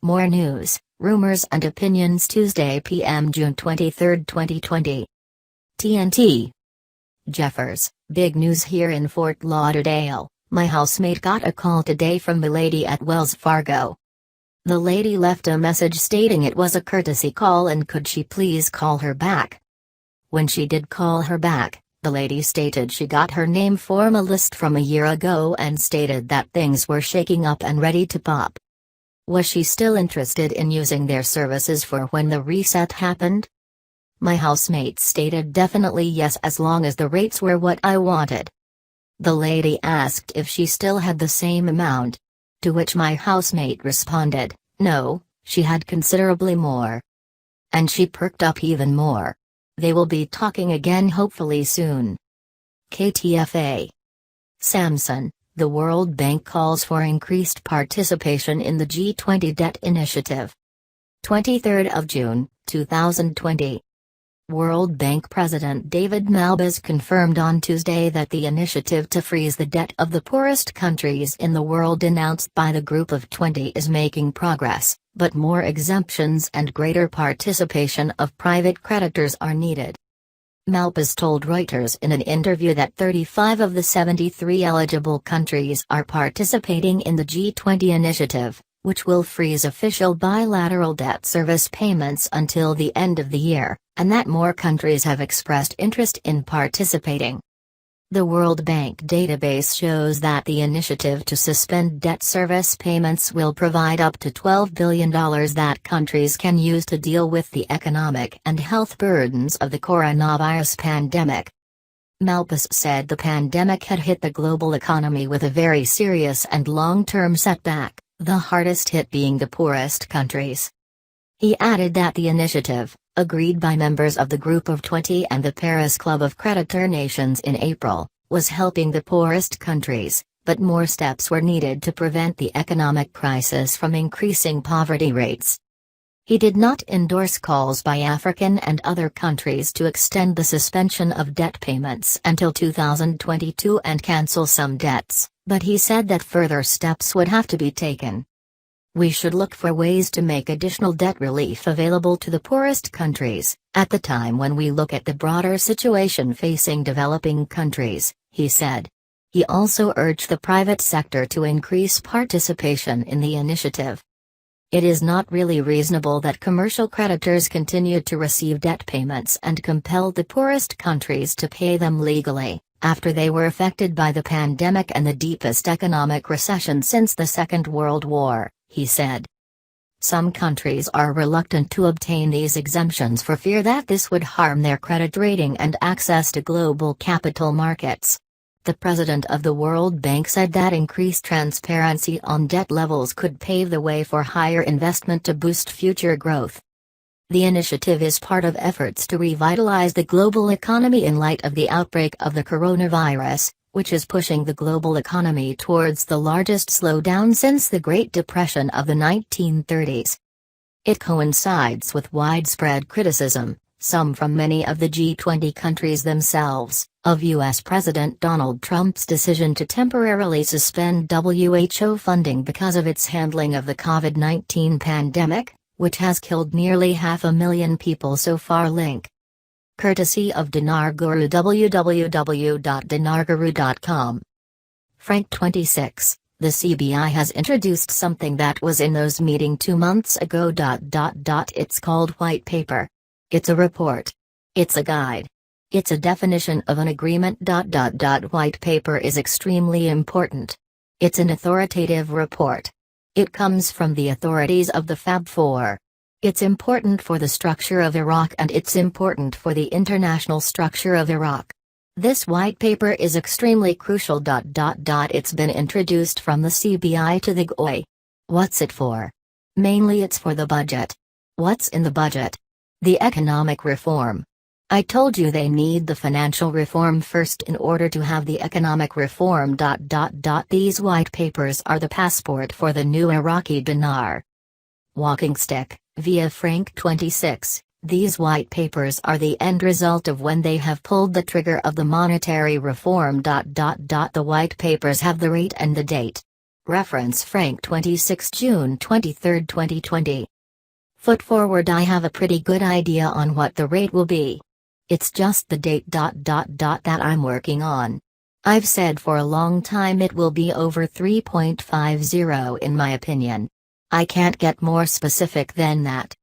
More news, rumors and opinions Tuesday p.m. June 23, 2020. TNT. Jeffers, big news here in Fort Lauderdale. My housemate got a call today from the lady at Wells Fargo. The lady left a message stating it was a courtesy call and could she please call her back. When she did call her back, the lady stated she got her name from a list from a year ago and stated that things were shaking up and ready to pop. Was she still interested in using their services for when the reset happened? My housemate stated definitely yes, as long as the rates were what I wanted. The lady asked if she still had the same amount. To which my housemate responded, no, she had considerably more. And she perked up even more. They will be talking again hopefully soon. KTFA. Samson, the World Bank calls for increased participation in the G20 debt initiative. 23rd of June, 2020. World Bank President David Malpass confirmed on Tuesday that the initiative to freeze the debt of the poorest countries in the world announced by the Group of 20 is making progress, but more exemptions and greater participation of private creditors are needed. Malpass told Reuters in an interview that 35 of the 73 eligible countries are participating in the G20 initiative, which will freeze official bilateral debt service payments until the end of the year, and that more countries have expressed interest in participating. The World Bank database shows that the initiative to suspend debt service payments will provide up to $12 billion that countries can use to deal with the economic and health burdens of the coronavirus pandemic. Malpass said the pandemic had hit the global economy with a very serious and long-term setback, the hardest hit being the poorest countries. He added that the initiative, agreed by members of the Group of 20 and the Paris Club of Creditor Nations in April, was helping the poorest countries, but more steps were needed to prevent the economic crisis from increasing poverty rates. He did not endorse calls by African and other countries to extend the suspension of debt payments until 2022 and cancel some debts, but he said that further steps would have to be taken. We should look for ways to make additional debt relief available to the poorest countries, at the time when we look at the broader situation facing developing countries, he said. He also urged the private sector to increase participation in the initiative. It is not really reasonable that commercial creditors continued to receive debt payments and compelled the poorest countries to pay them legally, after they were affected by the pandemic and the deepest economic recession since the Second World War, he said. Some countries are reluctant to obtain these exemptions for fear that this would harm their credit rating and access to global capital markets. The president of the World Bank said that increased transparency on debt levels could pave the way for higher investment to boost future growth. The initiative is part of efforts to revitalize the global economy in light of the outbreak of the coronavirus, which is pushing the global economy towards the largest slowdown since the Great Depression of the 1930s. It coincides with widespread criticism, some from many of the G20 countries themselves, of U.S. President Donald Trump's decision to temporarily suspend WHO funding because of its handling of the COVID-19 pandemic, which has killed nearly 500,000 people so far. Link. Courtesy of Dinar Guru, www.dinarguru.com. Frank 26, the CBI has introduced something that was in those meeting 2 months ago. It's called White Paper. It's a report. It's a guide. It's a definition of an agreement. White Paper is extremely important. It's an authoritative report. It comes from the authorities of the Fab Four. It's important for the structure of Iraq and it's important for the international structure of Iraq. This white paper is extremely crucial. It's been introduced from the CBI to the GOI. What's it for? Mainly it's for the budget. What's in the budget? The economic reform. I told you they need the financial reform first in order to have the economic reform. These white papers are the passport for the new Iraqi dinar. Walking stick, via Frank 26, these white papers are the end result of when they have pulled the trigger of the monetary reform. The white papers have the rate and the date. Reference Frank 26 June 23, 2020. Foot forward, I have a pretty good idea on what the rate will be. It's just the date that I'm working on. I've said for a long time it will be over 3.50 in my opinion. I can't get more specific than that.